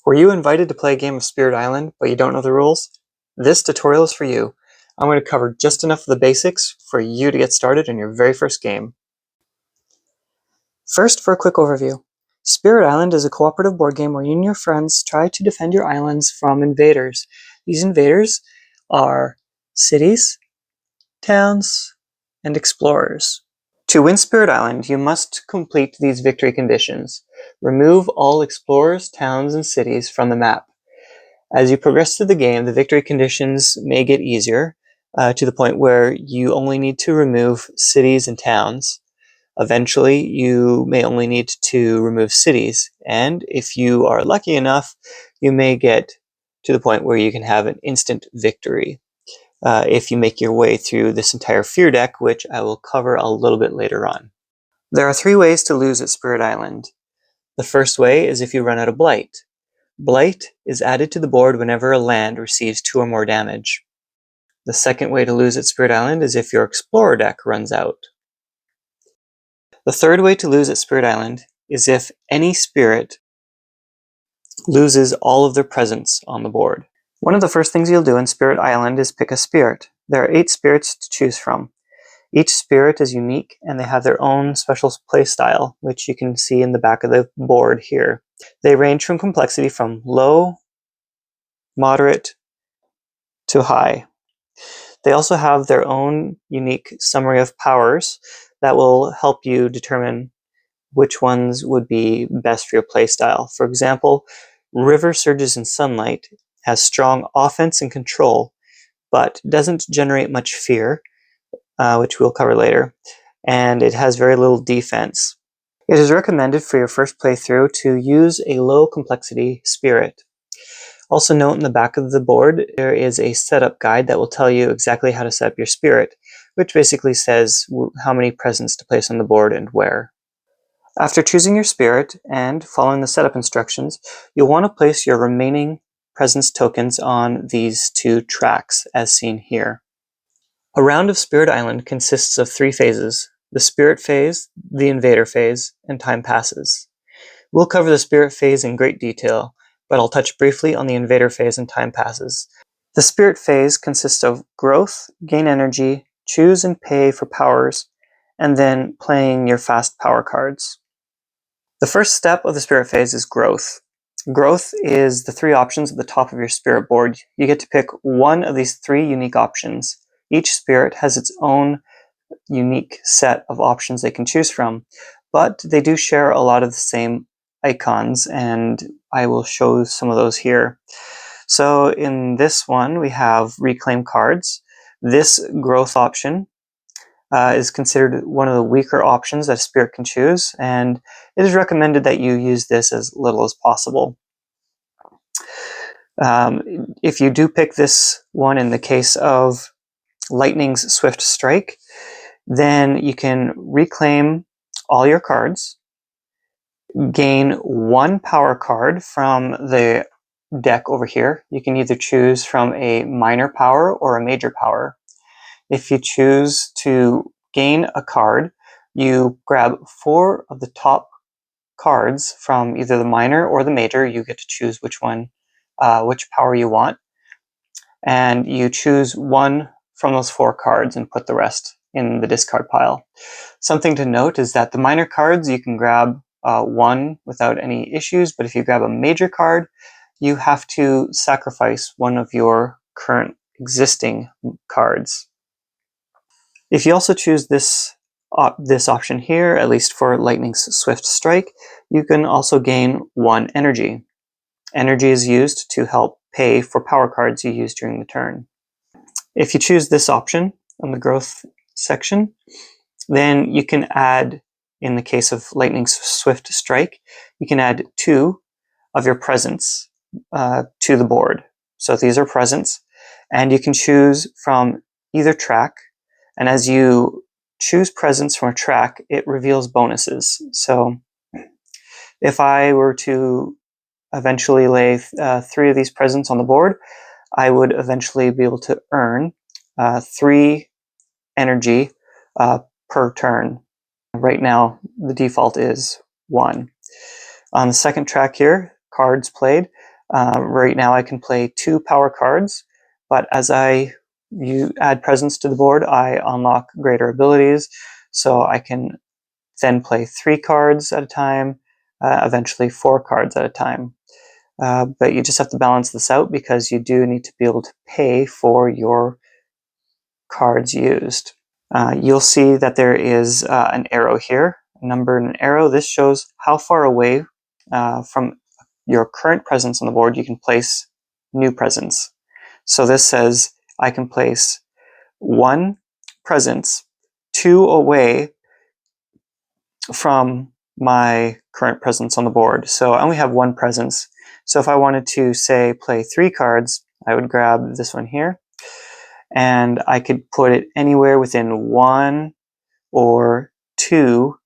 Were you invited to play a game of Spirit Island, but you don't know the rules? This tutorial is for you. I'm going to cover just enough of the basics for you to get started in your very first game. First, for a quick overview. Spirit Island is a cooperative board game where you and your friends try to defend your islands from invaders. These invaders are cities, towns, and explorers. To win Spirit Island, you must complete these victory conditions. Remove all explorers, towns, and cities from the map. As you progress through the game, the victory conditions may get easier to the point where you only need to remove cities and towns. Eventually, you may only need to remove cities, and if you are lucky enough, you may get to the point where you can have an instant victory if you make your way through this entire fear deck, which I will cover a little bit later on. There are 3 ways to lose at Spirit Island. The first way is if you run out of Blight. Blight is added to the board whenever a land receives 2 or more damage. The second way to lose at Spirit Island is if your Explorer deck runs out. The third way to lose at Spirit Island is if any spirit loses all of their presence on the board. One of the first things you'll do in Spirit Island is pick a spirit. There are 8 spirits to choose from. Each spirit is unique and they have their own special play style, which you can see in the back of the board here. They range from complexity from low, moderate, to high. They also have their own unique summary of powers that will help you determine which ones would be best for your playstyle. For example, River Surges in Sunlight has strong offense and control, but doesn't generate much fear, which we'll cover later, and it has very little defense. It is recommended for your first playthrough to use a low complexity spirit. Also note in the back of the board, there is a setup guide that will tell you exactly how to set up your spirit, which basically says how many presents to place on the board and where. After choosing your spirit and following the setup instructions, you'll want to place your remaining presence tokens on these 2 tracks, as seen here. A round of Spirit Island consists of 3 phases: the Spirit phase, the Invader phase, and time passes. We'll cover the Spirit phase in great detail, but I'll touch briefly on the Invader phase and time passes. The Spirit phase consists of growth, gain energy, choose and pay for powers, and then playing your fast power cards. The first step of the Spirit phase is growth. Growth is the 3 options at the top of your Spirit board. You get to pick one of these 3 unique options. Each spirit has its own unique set of options they can choose from, but they do share a lot of the same icons, and I will show some of those here. So in this one, we have Reclaim Cards. This growth option is considered one of the weaker options that a spirit can choose, and it is recommended that you use this as little as possible. If you do pick this one in the case of Lightning's Swift Strike, then you can reclaim all your cards, gain 1 power card from the deck over here. You can either choose from a minor power or a major power. If you choose to gain a card, you grab 4 of the top cards from either the minor or the major. You get to choose which one, which power you want, and you choose 1 from those 4 cards and put the rest in the discard pile. Something to note is that the minor cards you can grab 1 without any issues, but if you grab a major card, you have to sacrifice one of your current existing cards. If you also choose this option here, at least for Lightning's Swift Strike, you can also gain 1 energy. Energy is used to help pay for power cards you use during the turn. If you choose this option on the growth section, then you can add, in the case of Lightning's Swift Strike, you can add 2 of your presents to the board. So these are presents, and you can choose from either track, and as you choose presents from a track, it reveals bonuses. So if I were to eventually lay 3 of these presents on the board, I would eventually be able to earn 3 energy per turn. Right now, the default is 1. On the second track here, cards played, Right now I can play 2 power cards, but as you add presence to the board, I unlock greater abilities, so I can then play 3 cards at a time, eventually 4 cards at a time. But you just have to balance this out because you do need to be able to pay for your cards used. You'll see that there is an arrow here, a number and an arrow. This shows how far away from your current presence on the board you can place new presence. So this says I can place 1 presence 2 away from my current presence on the board. So I only have 1 presence. So if I wanted to, say, play 3 cards, I would grab this one here, and I could put it anywhere within 1 or 2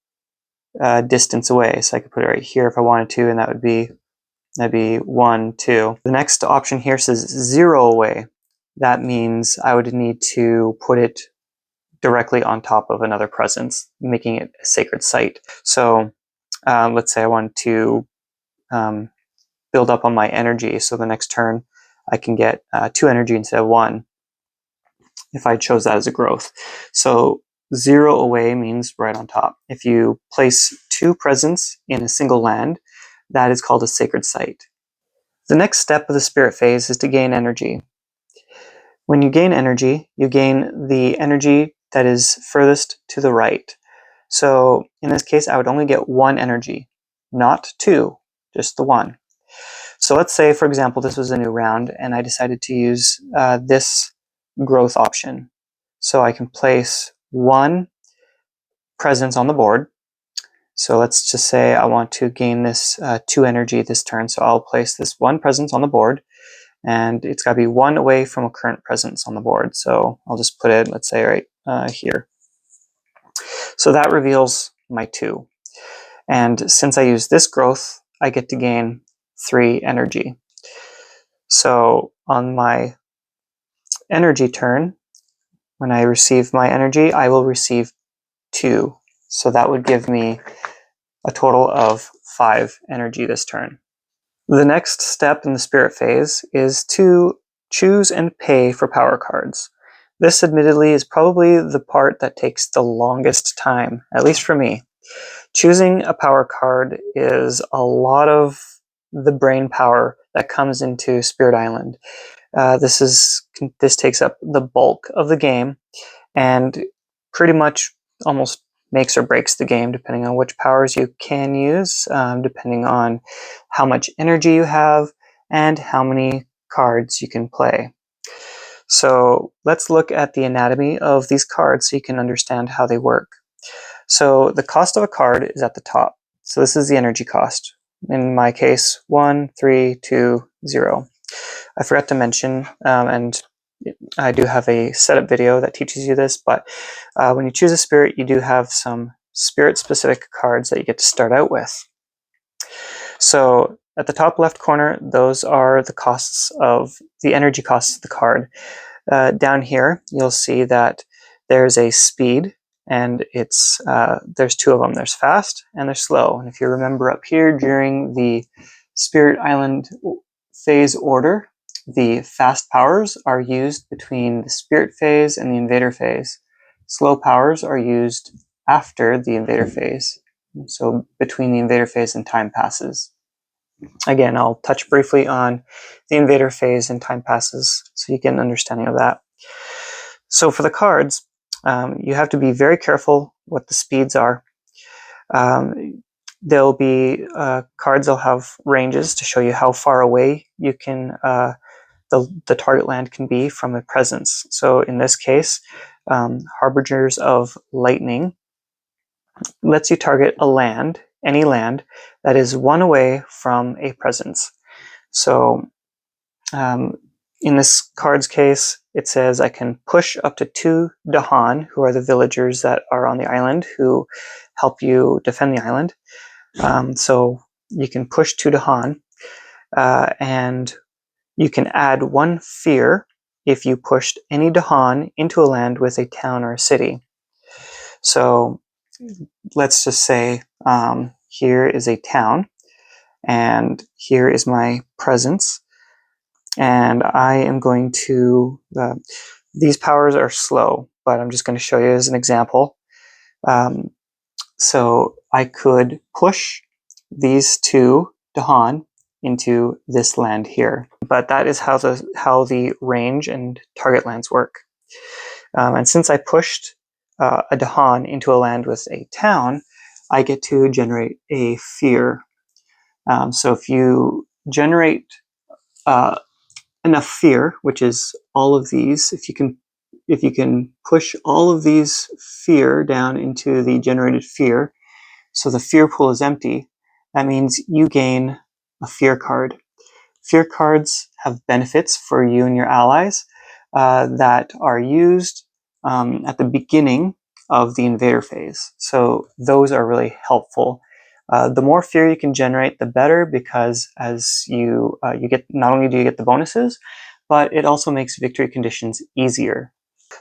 distance away. So I could put it right here if I wanted to, and that'd be 1, 2. The next option here says 0 away. That means I would need to put it directly on top of another presence, making it a sacred site. So let's say I want to build up on my energy, so the next turn I can get 2 energy instead of 1 if I chose that as a growth. So 0 away means right on top. If you place 2 presence in a single land, that is called a sacred site. The next step of the spirit phase is to gain energy. When you gain energy, you gain the energy that is furthest to the right. So in this case, I would only get 1 energy, not 2, just the 1. So let's say, for example, this was a new round and I decided to use this growth option. So I can place 1 presence on the board. So let's just say I want to gain this 2 energy this turn. So I'll place this 1 presence on the board, and it's got to be 1 away from a current presence on the board. So I'll just put it, let's say, right here. So that reveals my 2. And since I use this growth, I get to gain 3 energy. So on my energy turn, when I receive my energy, I will receive 2. So that would give me a total of 5 energy this turn. The next step in the spirit phase is to choose and pay for power cards. This admittedly is probably the part that takes the longest time, at least for me. Choosing a power card is a lot of the brain power that comes into Spirit Island. This takes up the bulk of the game and pretty much almost makes or breaks the game, depending on which powers you can use, depending on how much energy you have and how many cards you can play. So let's look at the anatomy of these cards so you can understand how they work. So the cost of a card is at the top. So this is the energy cost. In my case, 1, 3, 2, 0. I forgot to mention, and I do have a setup video that teaches you this, but when you choose a spirit, you do have some spirit-specific cards that you get to start out with. So at the top left corner, those are the costs of the energy costs of the card. Down here, you'll see that there's a speed, and there's 2 of them. There's fast and there's slow. And if you remember up here during the Spirit Island phase order, the fast powers are used between the spirit phase and the invader phase. Slow powers are used after the invader phase, so between the invader phase and time passes. Again, I'll touch briefly on the invader phase and time passes so you get an understanding of that. So for the cards, you have to be very careful what the speeds are. There'll be cards that'll have ranges to show you how far away you can the target land can be from a presence. So in this case, Harbingers of Lightning lets you target a land, any land, that is 1 away from a presence. So in this card's case, it says I can push up to 2 Dahan, who are the villagers that are on the island who help you defend the island. So you can push 2 Dahan, and you can add 1 fear if you pushed any Dahan into a land with a town or a city. So let's just say here is a town, and here is my presence. And I am going to, these powers are slow, but I'm just going to show you as an example. So I could push these two Dahan into this land here, but that is how the range and target lands work. And since I pushed a Dahan into a land with a town, I get to generate a fear. So if you generate enough fear, which is all of these, if you can push all of these fear down into the generated fear, so the fear pool is empty, that means you gain a fear card. Fear cards have benefits for you and your allies that are used at the beginning of the invader phase. So those are really helpful. The more fear you can generate, the better, because as you get, not only do you get the bonuses, but it also makes victory conditions easier.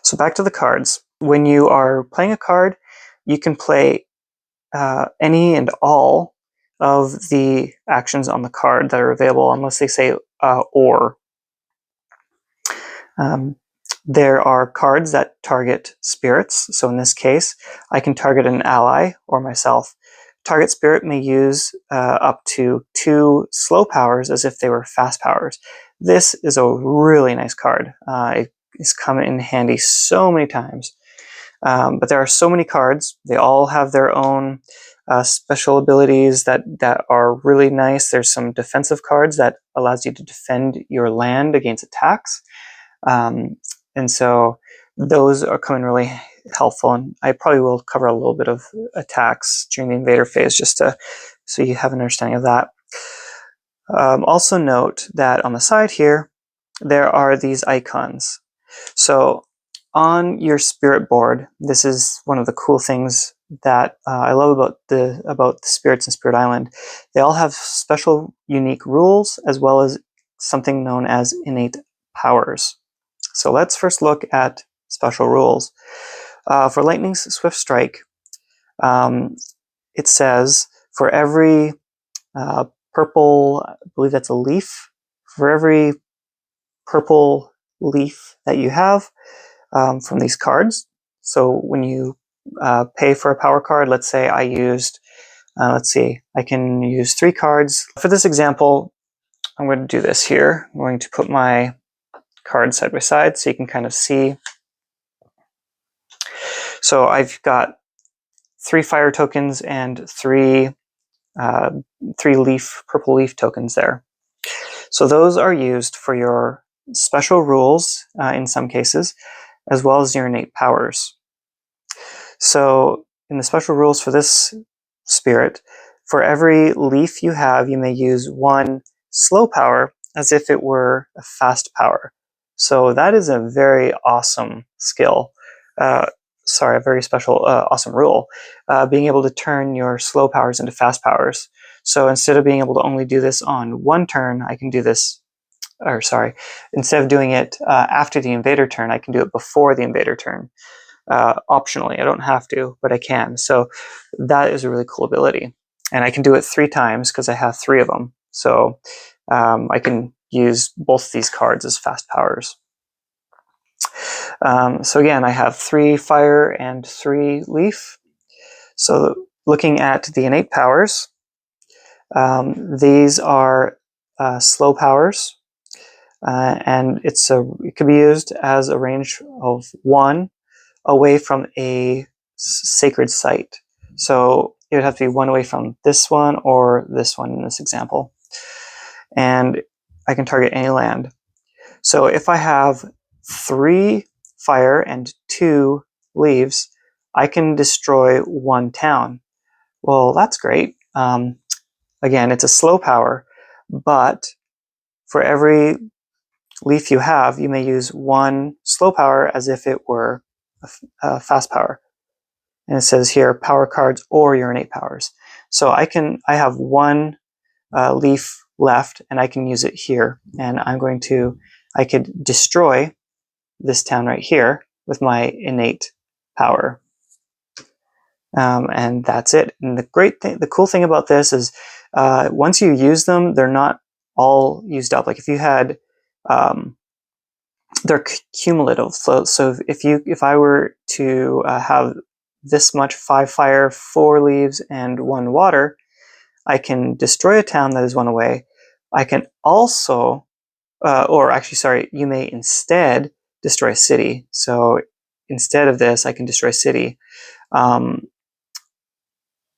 So back to the cards. When you are playing a card, you can play any and all of the actions on the card that are available, unless they say or. There are cards that target spirits. So in this case, I can target an ally or myself. Target spirit may use up to 2 slow powers as if they were fast powers. This is a really nice card. It has come in handy so many times. But there are so many cards. They all have their own special abilities that are really nice. There's some defensive cards that allows you to defend your land against attacks. And so those are coming really helpful. And I probably will cover a little bit of attacks during the invader phase, just so you have an understanding of that. Also note that on the side here, there are these icons. So on your spirit board, this is one of the cool things that I love about the spirits in Spirit Island. They all have special, unique rules, as well as something known as innate powers. So let's first look at special rules. For Lightning's Swift Strike, it says for every purple, I believe that's a leaf, for every purple leaf that you have from these cards. So when you pay for a power card, let's say I used, let's see, I can use 3 cards. For this example, I'm going to do this here. I'm going to put my cards side by side so you can kind of see. So I've got 3 fire tokens and 3 purple leaf tokens there. So those are used for your special rules in some cases, as well as your innate powers. So in the special rules for this spirit, for every leaf you have, you may use 1 slow power as if it were a fast power. So that is a very awesome skill. A very special, awesome rule. Being able to turn your slow powers into fast powers. So instead of being able to only do this on 1 turn, I can do this, instead of doing it after the invader turn, I can do it before the invader turn. Optionally, I don't have to, but I can. So that is a really cool ability. And I can do it 3 times because I have 3 of them. So I can use both these cards as fast powers. So again, I have 3 fire and 3 leaf. So looking at the innate powers, these are slow powers, and it can be used as a range of 1 away from a sacred site. So it would have to be 1 away from this one or this one in this example. And I can target any land. So if I have 3 fire and 2 leaves, I can destroy 1 town. Well, that's great. Again, it's a slow power, but for every leaf you have, you may use 1 slow power as if it were a fast power. And it says here, power cards or your innate powers. So I have 1 leaf left, and I can use it here. And I could destroy this town right here with my innate power. And that's it. And the cool thing about this is once you use them, they're not all used up. Like if you had, they're cumulative. So if I were to have this much 5 fire, 4 leaves, and 1 water, I can destroy a town that is 1 away. I can also, or actually, sorry, you may instead destroy a city. So instead of this, I can destroy a city.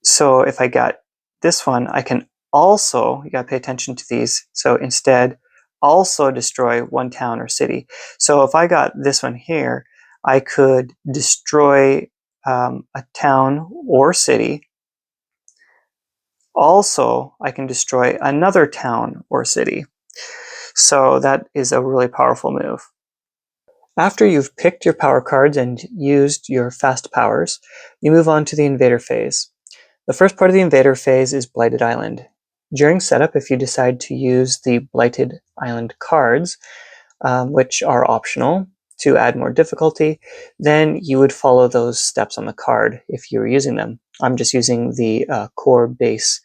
So if I got this one, I can also, you gotta pay attention to these. So instead, also destroy 1 town or city. So if I got this one here, I could destroy a town or city. Also, I can destroy another town or city. So that is a really powerful move. After you've picked your power cards and used your fast powers, you move on to the invader phase. The first part of the invader phase is Blighted Island. During setup, if you decide to use the Blighted Island cards, which are optional to add more difficulty, then you would follow those steps on the card if you were using them. I'm just using the core base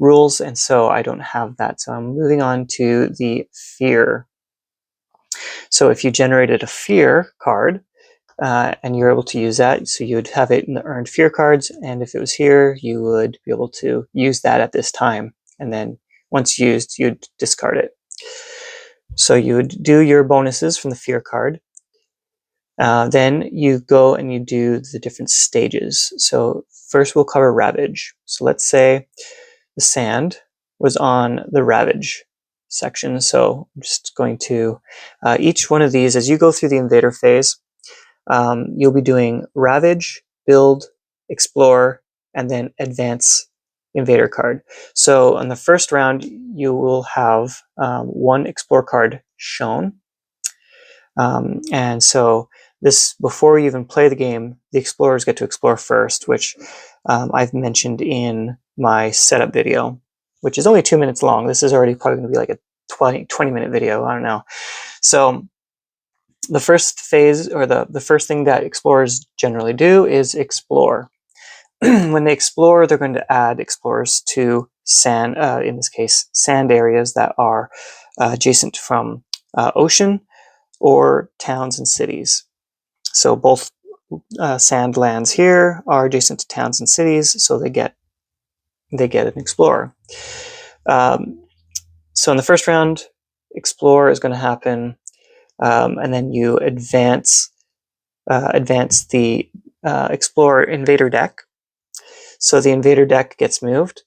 rules, and so I don't have that. So I'm moving on to the fear. So if you generated a fear card, and you're able to use that, so you would have it in the earned fear cards, and if it was here, you would be able to use that at this time, and then once used, you'd discard it. So you would do your bonuses from the fear card. Then you go and you do the different stages. So first we'll cover Ravage. So let's say the sand was on the Ravage section. So I'm just going to, each one of these, as you go through the invader phase, you'll be doing Ravage, Build, Explore, and then Advance Invader card. So on the first round, you will have 1 Explore card shown. And so this, before you even play the game, the Explorers get to explore first, which I've mentioned in my setup video, which is only 2 minutes long. This is already probably going to be like a 20-minute video. I don't know. So the first phase, or the first thing that explorers generally do, is explore. When they explore, they're going to add explorers to sand, in this case, sand areas that are adjacent from ocean or towns and cities. So both sand lands here are adjacent to towns and cities, so they get an explorer. So in the first round, explore is going to happen. And then you advance the Explorer Invader deck. So the Invader deck gets moved.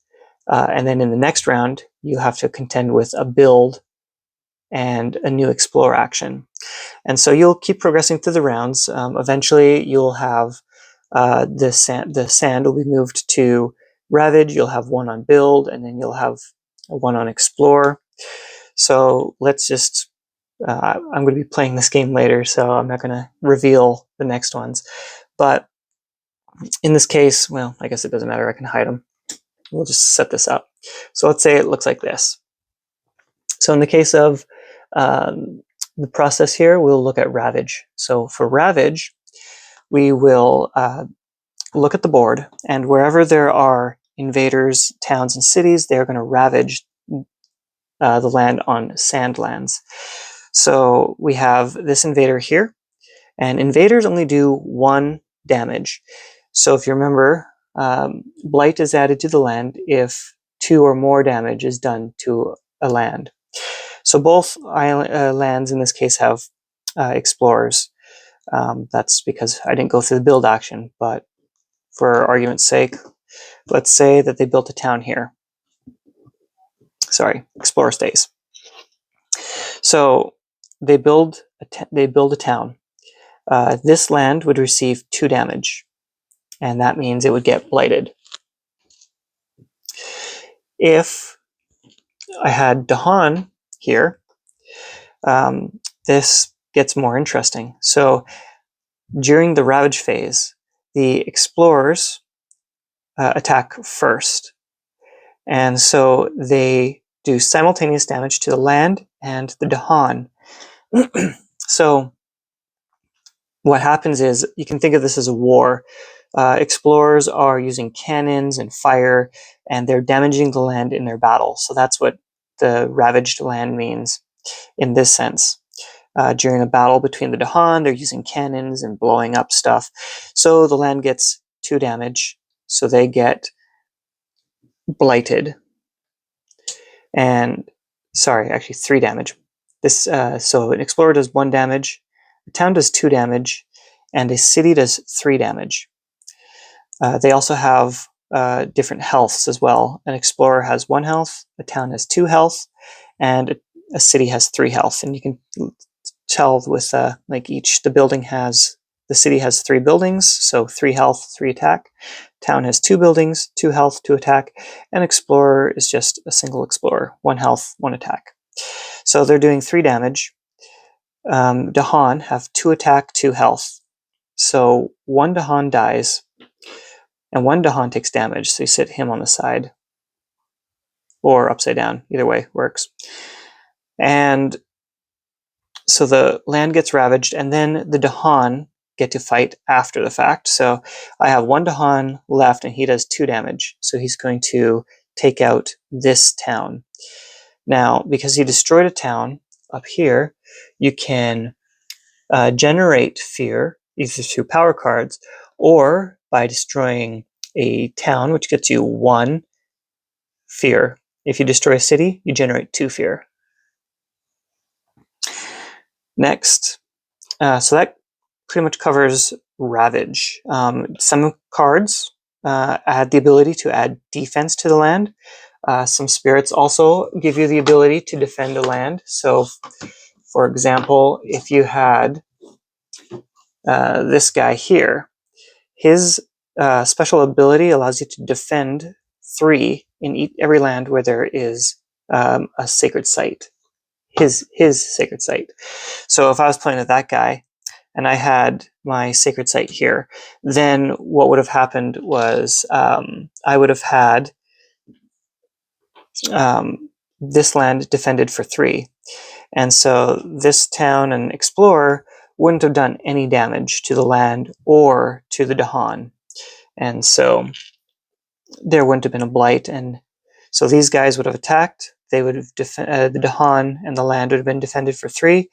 And then in the next round, you have to contend with a build and a new Explore action. And so you'll keep progressing through the rounds. Eventually, you'll have the sand will be moved to Ravage. You'll have 1 on Build, and then you'll have 1 on Explore. So let's just I'm going to be playing this game later, so I'm not going to reveal the next ones. But in this case, well, I guess it doesn't matter. I can hide them. We'll just set this up. So let's say it looks like this. So in the case of the process here, we'll look at Ravage. So for Ravage, we will look at the board, and wherever there are invaders, towns, and cities, they're going to ravage the land on Sandlands. So we have this invader here, and invaders only do 1 damage. So if you remember, Blight is added to the land if 2 or more damage is done to a land. So both lands in this case have explorers. That's because I didn't go through the build action, but for argument's sake, let's say that they built a town here. Sorry, explorer stays. So they build a town. This land would receive 2 damage, and that means it would get blighted. If I had Dahan here, this gets more interesting. So during the Ravage phase, the explorers attack first, and so they do simultaneous damage to the land and the Dahan. So what happens is, you can think of this as a war. Explorers are using cannons and fire, and they're damaging the land in their battle. So that's what the ravaged land means in this sense. During a battle between the Dahan, they're using cannons and blowing up stuff. So the land gets 2 damage, so they get blighted. And, sorry, actually 3 damage. So an explorer does 1 damage, a town does 2 damage, and a city does 3 damage. They also have different healths as well. An explorer has 1 health, a town has 2 health, and a city has 3 health. And you can tell with like the city has 3 buildings, so 3 health, 3 attack. Town has 2 buildings, 2 health, 2 attack, and explorer is just a single explorer, 1 health, 1 attack. So they're doing 3 damage. Dahan have 2 attack, 2 health. So 1 Dahan dies, and 1 Dahan takes damage, so you sit him on the side. Or upside down, either way works. And so the land gets ravaged, and then the Dahan get to fight after the fact. So I have 1 Dahan left, and he does 2 damage. So he's going to take out this town. Now, because he destroyed a town up here, you can generate fear, either through power cards, or by destroying a town, which gets you 1 fear. If you destroy a city, you generate 2 fear. Next, so that pretty much covers Ravage. Some cards add the ability to add defense to the land. Some spirits also give you the ability to defend a land. So, for example, if you had this guy here, his special ability allows you to defend 3 in every land where there is a sacred site. His sacred site. So if I was playing with that guy and I had my sacred site here, then what would have happened was I would have had this land defended for 3. And so this town and explorer wouldn't have done any damage to the land or to the Dahan. And so there wouldn't have been a blight. And so these guys would have attacked. They would have the Dahan and the land would have been defended for 3,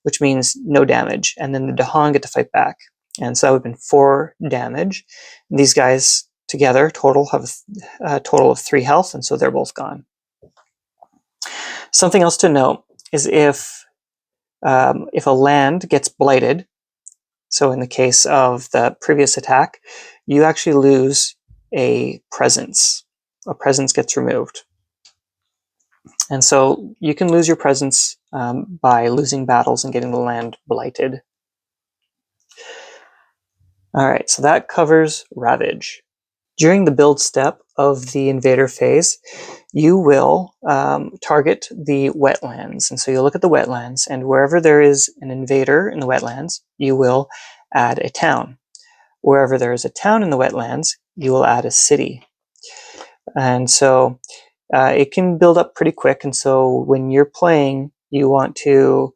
which means no damage. And then the Dahan get to fight back. And so that would have been 4 damage. And these guys together have a total of 3 health, and so they're both gone. Something else to note is if a land gets blighted, so in the case of the previous attack, you actually lose a presence. A presence gets removed. And so you can lose your presence by losing battles and getting the land blighted. Alright, so that covers Ravage. During the build step of the invader phase, you will target the wetlands. And so you'll look at the wetlands, and wherever there is an invader in the wetlands, you will add a town. Wherever there is a town in the wetlands, you will add a city. And so it can build up pretty quick, and so when you're playing, you want to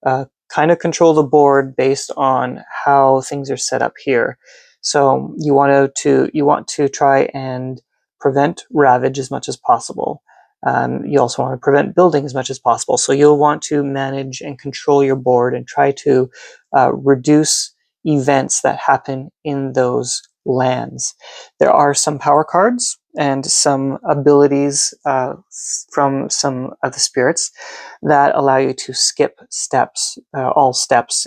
kind of control the board based on how things are set up here. So you want to try and prevent ravage as much as possible. You also want to prevent building as much as possible. So you'll want to manage and control your board and try to reduce events that happen in those lands. There are some power cards and some abilities from some of the spirits that allow you to skip steps, all steps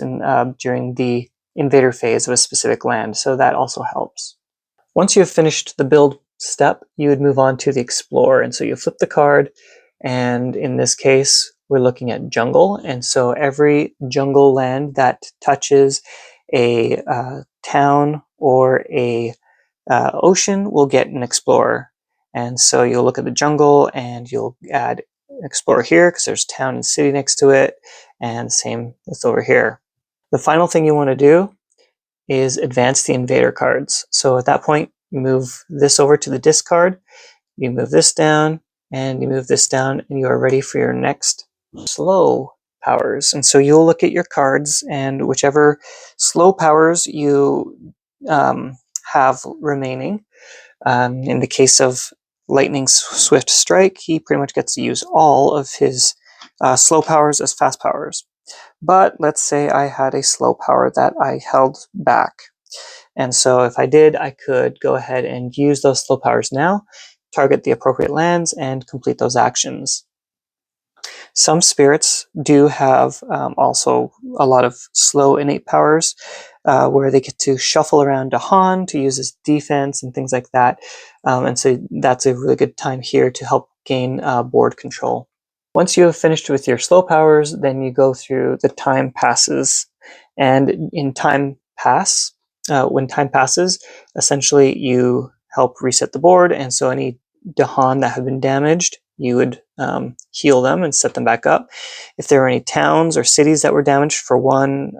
during the invader phase of a specific land, so that also helps. Once you have finished the build step, you would move on to the explore, and so you flip the card, and in this case we're looking at jungle, and so every jungle land that touches a town or a ocean will get an explorer. And so you'll look at the jungle and you'll add an explorer here because there's town and city next to it, and same with over here. The final thing you want to do is advance the invader cards. So at that point, you move this over to the discard, you move this down, and you move this down, and you are ready for your next slow powers. And so you'll look at your cards, and whichever slow powers you have remaining. In the case of Lightning Swift Strike, he pretty much gets to use all of his slow powers as fast powers. But let's say I had a slow power that I held back. And so if I did, I could go ahead and use those slow powers now, target the appropriate lands, and complete those actions. Some spirits do have also a lot of slow innate powers, where they get to shuffle around Dahan to use as defense and things like that. And so that's a really good time here to help gain board control. Once you have finished with your slow powers, then you go through the time passes. And in time pass, when time passes, essentially you help reset the board, and so any Dahan that have been damaged, you would heal them and set them back up. If there are any towns or cities that were damaged for 1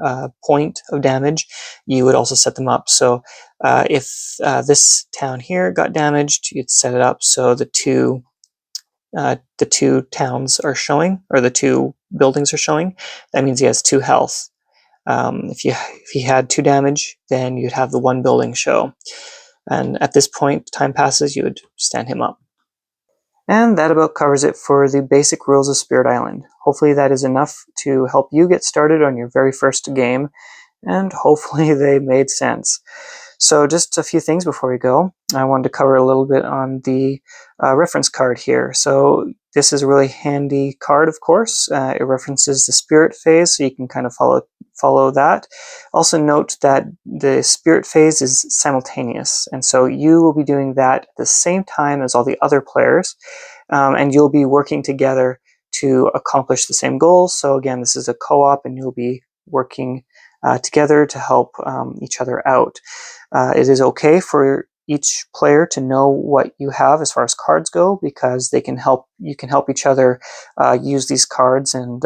point of damage, you would also set them up. So if this town here got damaged, you'd set it up so the two towns are showing, or the 2 buildings are showing. That means he has 2 health. If he had 2 damage, then you'd have the 1 building show. And at this point, time passes, you would stand him up. And that about covers it for the basic rules of Spirit Island. Hopefully that is enough to help you get started on your very first game, and hopefully they made sense. So just a few things before we go. I wanted to cover a little bit on the reference card here. So this is a really handy card, of course. It references the spirit phase, so you can kind of follow that. Also note that the spirit phase is simultaneous, and so you will be doing that at the same time as all the other players, and you'll be working together to accomplish the same goals. So again, this is a co-op, and you'll be working together to help each other out. It is okay for each player to know what you have as far as cards go, because you can help each other use these cards, and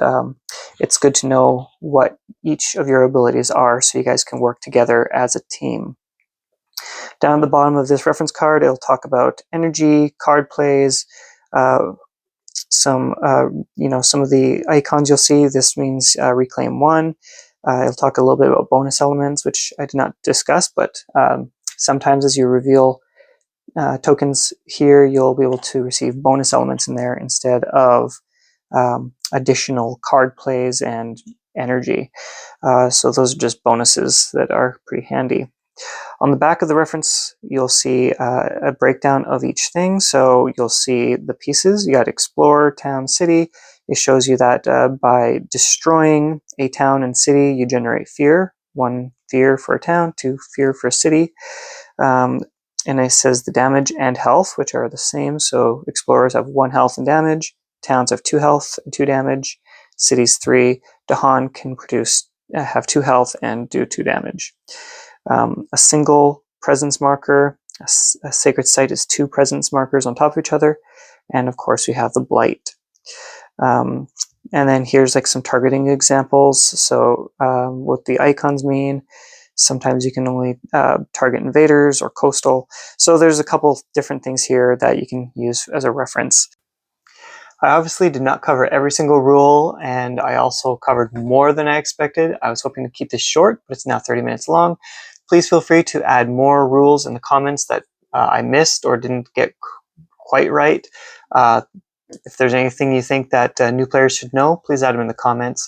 it's good to know what each of your abilities are so you guys can work together as a team. Down at the bottom of this reference card, it'll talk about energy, card plays, some of the icons you'll see. This means reclaim 1. It'll talk a little bit about bonus elements, which I did not discuss, but sometimes as you reveal tokens here, you'll be able to receive bonus elements in there instead of additional card plays and energy. So those are just bonuses that are pretty handy. On the back of the reference, you'll see a breakdown of each thing. So you'll see the pieces. You got Explore, Town, City. It shows you that by destroying a town and city, you generate fear. 1 fear for a town, 2 fear for a city. And it says the damage and health, which are the same. So explorers have 1 health and damage. Towns have 2 health and 2 damage. Cities 3. Dahan can have 2 health and do 2 damage. A single presence marker, a sacred site is 2 presence markers on top of each other, and of course we have the blight. And then here's like some targeting examples. So what the icons mean. Sometimes you can only target invaders or coastal. So there's a couple different things here that you can use as a reference. I obviously did not cover every single rule, and I also covered more than I expected. I was hoping to keep this short, but it's now 30 minutes long. Please feel free to add more rules in the comments that I missed or didn't get quite right. If there's anything you think that new players should know, please add them in the comments.